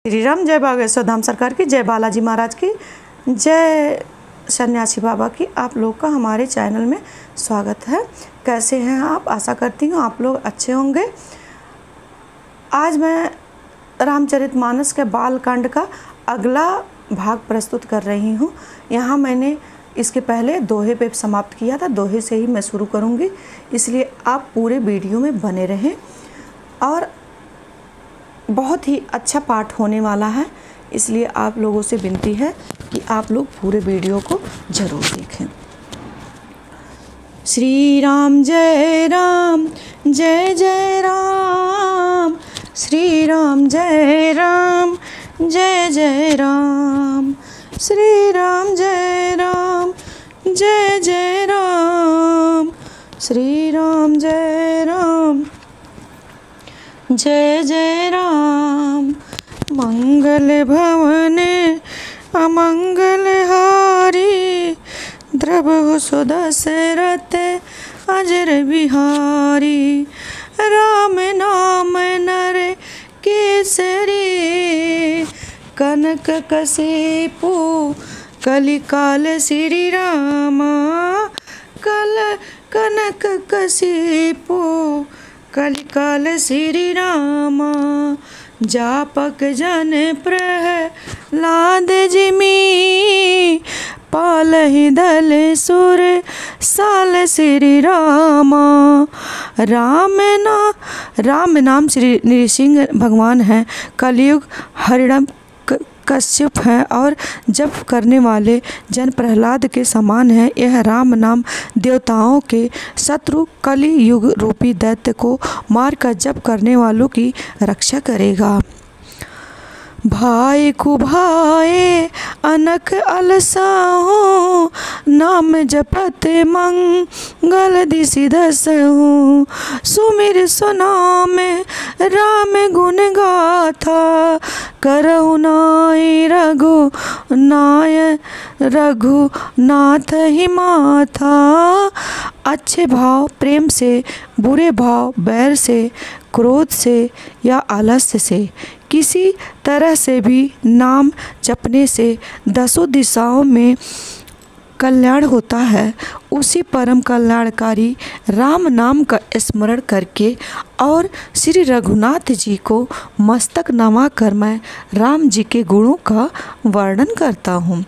श्री राम। जय बागेश्वर धाम सरकार की, जय बालाजी महाराज की, जय सन्यासी बाबा की। आप लोग का हमारे चैनल में स्वागत है। कैसे हैं आप? आशा करती हूँ आप लोग अच्छे होंगे। आज मैं रामचरितमानस के बालकांड का अगला भाग प्रस्तुत कर रही हूँ। यहाँ मैंने इसके पहले दोहे पे समाप्त किया था, दोहे से ही मैं शुरू करूँगी, इसलिए आप पूरे वीडियो में बने रहें। और बहुत ही अच्छा पाठ होने वाला है, इसलिए आप लोगों से विनती है कि आप लोग पूरे वीडियो को ज़रूर देखें। श्री राम जय राम, जय जय राम, श्री राम जय राम, जय जय राम, श्री राम जय राम, जय जय राम, श्री राम जय राम, जय जय राम। मंगल भवने अमंगल हारी, द्रवहु सुदशरथ अजर बिहारी। राम नाम नर केसरी, कनक कसेपु कलिकाल श्री रामा। कनक कसेपु कलिकाल श्री रामा। जापक जन प्रहलाद जिमी, पालहि दल सुर साल श्री रामा। राम नाम श्री नृसिंह भगवान हैं, कलयुग हरिणम कश्यप हैं और जप करने वाले जन प्रहलाद के समान है। यह राम नाम देवताओं के शत्रु कलि युग रूपी दैत्य को मार कर जप करने वालों की रक्षा करेगा। भाई कुभाए अनक अलसाहूँ, नाम जपत मंगल दिसि दसहूँ। सुमिर सुनाम राम गुण गाथा, करहु नाय रघुनाथ ही माथा। अच्छे भाव प्रेम से, बुरे भाव बैर से, क्रोध से या आलस्य से, किसी तरह से भी नाम जपने से दसों दिशाओं में कल्याण होता है। उसी परम कल्याणकारी राम नाम का स्मरण करके और श्री रघुनाथ जी को मस्तक नवाकर मैं राम जी के गुणों का वर्णन करता हूँ।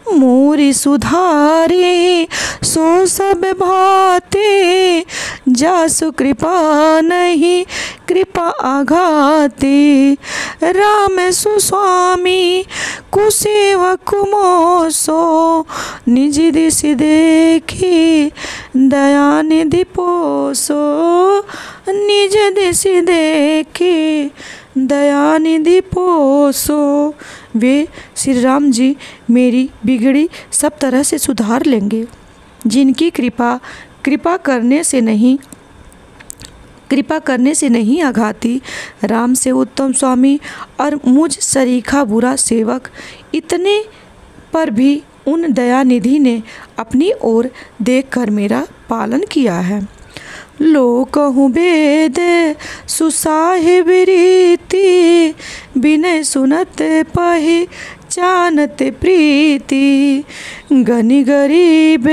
मोरी सुधारी सो सब भाते, जासु कृपा नहीं कृपा आघाती। राम सुस्वामी कुसेवक मोसो, निज दिस देखी दया निधि पोसो। निज दिस देखी दया निधि पोसो। वे श्री राम जी मेरी बिगड़ी सब तरह से सुधार लेंगे, जिनकी कृपा करने से नहीं आघाती। राम से उत्तम स्वामी और मुझ सरीखा बुरा सेवक, इतने पर भी उन दयानिधि ने अपनी ओर देखकर मेरा पालन किया है। लोकहु वेद सुसाहिब रीति, विनय सुनत पहचानत प्रीति। गनि गरीब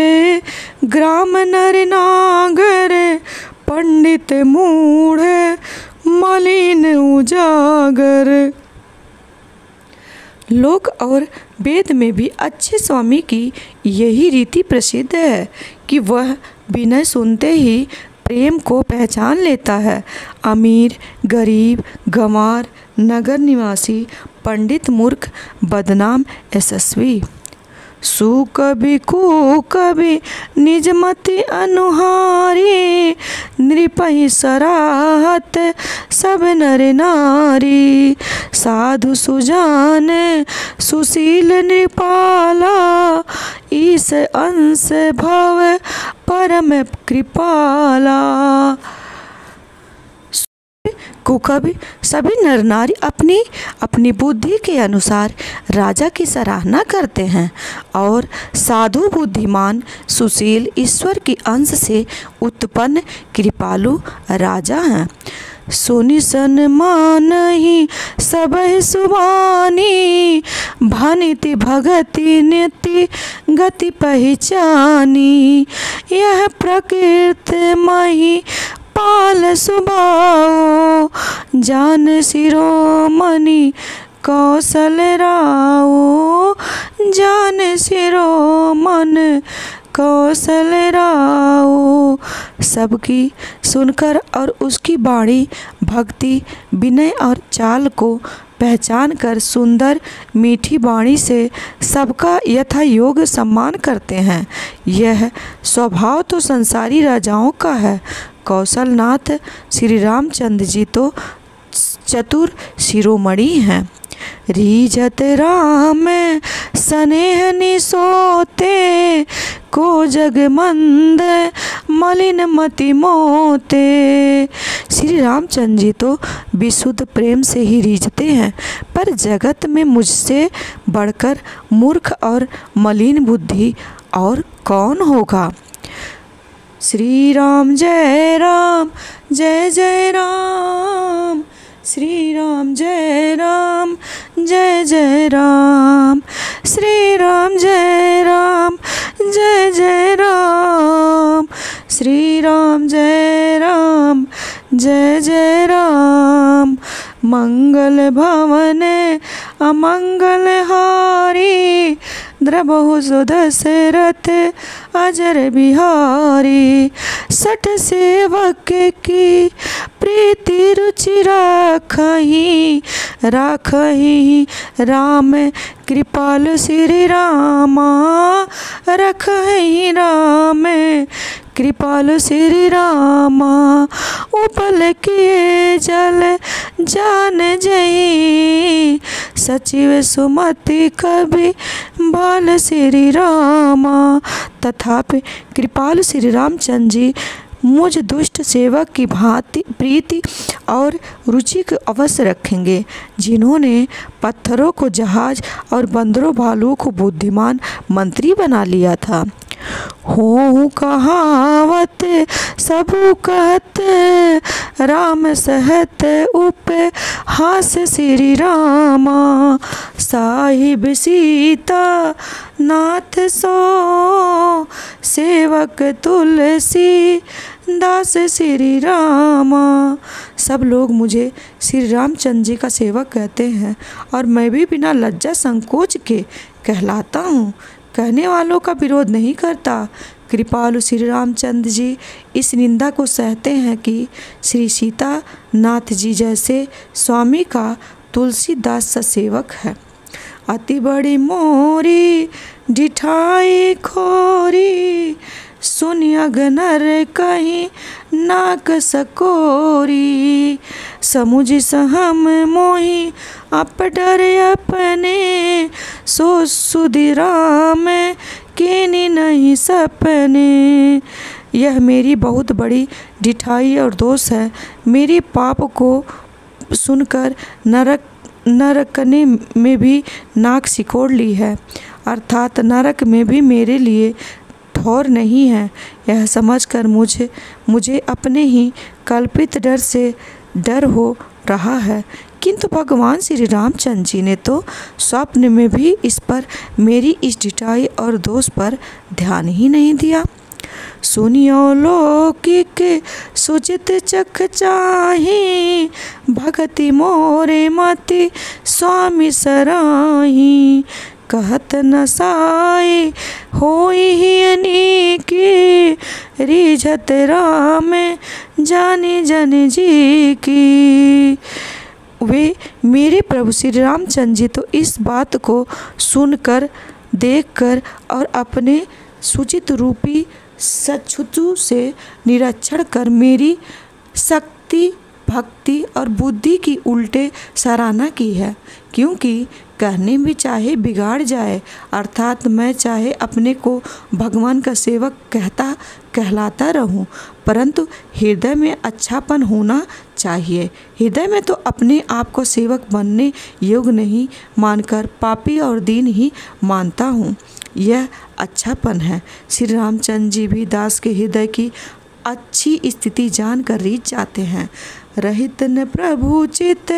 ग्राम नर नागर, पंडित मूढ़ मलिन उजागर। लोक और वेद में भी अच्छे स्वामी की यही रीति प्रसिद्ध है कि वह विनय सुनते ही प्रेम को पहचान लेता है। अमीर गरीब, गंवार नगर निवासी, पंडित मूर्ख, बदनाम यशस्वी। सुकवि कुकवि निज मति अनुहारी, नृपहि सराहत सब नर नारी। साधु सुजान सुशील नृपाला, ईश अंश भव परम कृपाला। कुकवि सभी नर नारी अपनी अपनी बुद्धि के अनुसार राजा की सराहना करते हैं और साधु बुद्धिमान सुशील ईश्वर की अंश से उत्पन्न कृपालु राजा हैं। सुनि सन्मान ही सब सुबानी, भानिति भगति निति गति पहचानी। यह प्रकृति मही पाल सुबाओ, जान शिरोमणि कौशल राओ, जान शिरोमणि कौशल राओ। सबकी सुनकर और उसकी वाणी, भक्ति, विनय और चाल को पहचान कर सुंदर मीठी वाणी से सबका यथा योग सम्मान करते हैं। यह स्वभाव तो संसारी राजाओं का है। कौशलनाथ श्री रामचंद्र जी तो चतुर शिरोमणि हैं। रीझत राम स्नेह निसोते, को जग मंद मलिन मति मोते। श्री रामचंद्र जी तो विशुद्ध प्रेम से ही रीझते हैं, पर जगत में मुझसे बढ़कर मूर्ख और मलिन बुद्धि और कौन होगा। श्री राम जय राम, जय जय राम, श्री राम जय राम, जय जय राम, श्री राम जय राम, जय जय राम, श्री राम जय राम, जय जय राम। मंगल भवन अमंगल हारी, द्रबहु सुदशरथ अजर बिहारी। सठ सेवक की प्रीति रुचि राखही, राखही राम कृपाल श्री रामा, रखही राम कृपाल श्री रामा। उपल किए जल जान जई, सचिव सुमति कवि बाल श्री रामा। तथापि कृपाल श्री रामचंद्र जी मुझ दुष्ट सेवक की भांति प्रीति और रुचि को अवश्य रखेंगे, जिन्होंने पत्थरों को जहाज और बंदरों भालुओं को बुद्धिमान मंत्री बना लिया था। हो कहावत सब कहत, राम सहत उपहास श्री रामा। साहिब सीता नाथ सो, सेवक तुलसी दास श्री रामा। सब लोग मुझे श्री रामचंद्र जी का सेवक कहते हैं और मैं भी बिना लज्जा संकोच के कहलाता हूँ। कहने वालों का विरोध नहीं करता। कृपालु श्री रामचंद्र जी इस निंदा को सहते हैं कि श्री सीता नाथ जी जैसे स्वामी का तुलसीदास सा सेवक है। अति बड़ी मोरी डिठाई खोरी, सुनि अगनर कहीं नाक सकोरी। समुझ सहम मोहि अप डर अपने, सो सुधि राम कीनी नहीं सपने। यह मेरी बहुत बड़ी डिठाई और दोष है। मेरे पाप को सुनकर नरकने में भी नाक सिकोड़ ली है, अर्थात नरक में भी मेरे लिए ठौर नहीं है। यह समझकर मुझे अपने ही कल्पित डर से डर हो रहा है, किंतु भगवान श्री रामचंद्र जी ने तो स्वप्न में भी इस पर मेरी इस ढिठाई और दोष पर ध्यान ही नहीं दिया। सुनियो लौकिक सुचित चख चाही, भगति मोरे मति स्वामी सराही। कहत न साई होई ही अनीकी, रिझत राम जानी जन जी की। वे मेरे प्रभु श्री रामचंद्र जी तो इस बात को सुनकर, देखकर और अपने सुचित रूपी सच्छुचु से निरीक्षण कर मेरी शक्ति, भक्ति और बुद्धि की उल्टे सराहना की है। क्योंकि कहने भी चाहे बिगाड़ जाए, अर्थात मैं चाहे अपने को भगवान का सेवक कहलाता रहूं, परंतु हृदय में अच्छापन होना चाहिए। हृदय में तो अपने आप को सेवक बनने योग्य नहीं मानकर पापी और दीन ही मानता हूँ। यह अच्छापन है। श्री रामचंद्र जी भी दास के हृदय की अच्छी स्थिति जानकर रीझ जाते हैं। रहित न प्रभु चित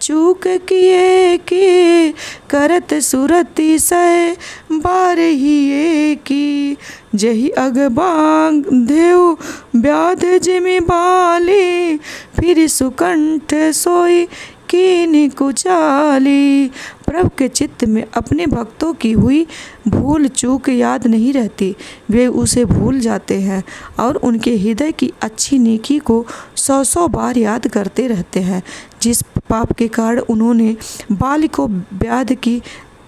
चूक किए की, करत सुरति सै बार ही की। जही अग बांधेउ व्याध जिमि बाली, फिर सुकंठ सोई कीनी कुचाली। प्रभु के चित्त में अपने भक्तों की हुई भूल चूक याद नहीं रहती, वे उसे भूल जाते हैं और उनके हृदय की अच्छी नेकी को 100 बार याद करते रहते हैं। जिस पाप के कारण उन्होंने बाली को व्याध की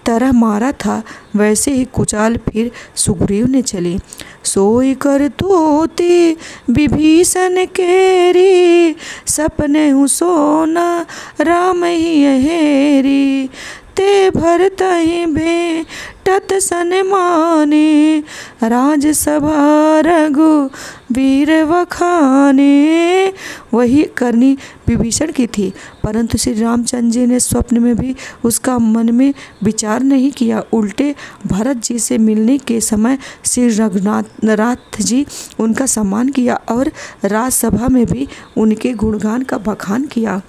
तरह मारा था, वैसे ही कुचाल फिर सुग्रीव ने चली। सोई कर तूती विभीषण केरी, सपने हूँ सोना राम ही हेरी। ते भरत ही भेटत सनमाने, राजसभा रघुवीर वखाने। वही करनी विभीषण की थी, परंतु श्री रामचंद्र जी ने स्वप्न में भी उसका मन में विचार नहीं किया। उल्टे भरत जी से मिलने के समय श्री रघुनाथ जी उनका सम्मान किया और राजसभा में भी उनके गुणगान का बखान किया।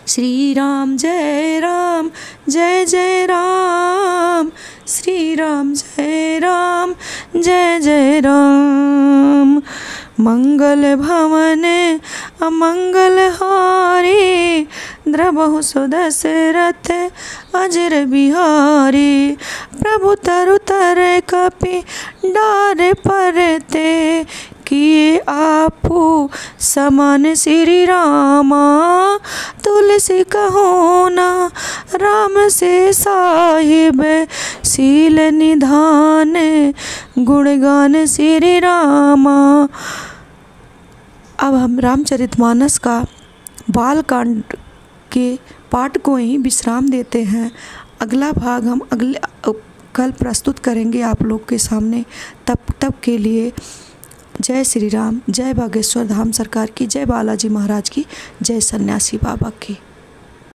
श्री राम जय राम जय जय राम, श्री राम जय राम जय जय राम। मंगल भवन अमंगल हारी, द्रबहु सुदशरथ अजर बिहारी। प्रभु तरु तर कपि डार परते, किए आपू समान श्री रामा। तुलसी कहो ना राम से साहिब, सील निधान गुणगान श्री रामा। अब हम रामचरितमानस का बालकांड के पाठ को ही विश्राम देते हैं। अगला भाग हम कल प्रस्तुत करेंगे आप लोग के सामने। तब के लिए जय श्री राम, जय बागेश्वर धाम सरकार की, जय बालाजी महाराज की, जय सन्यासी बाबा की।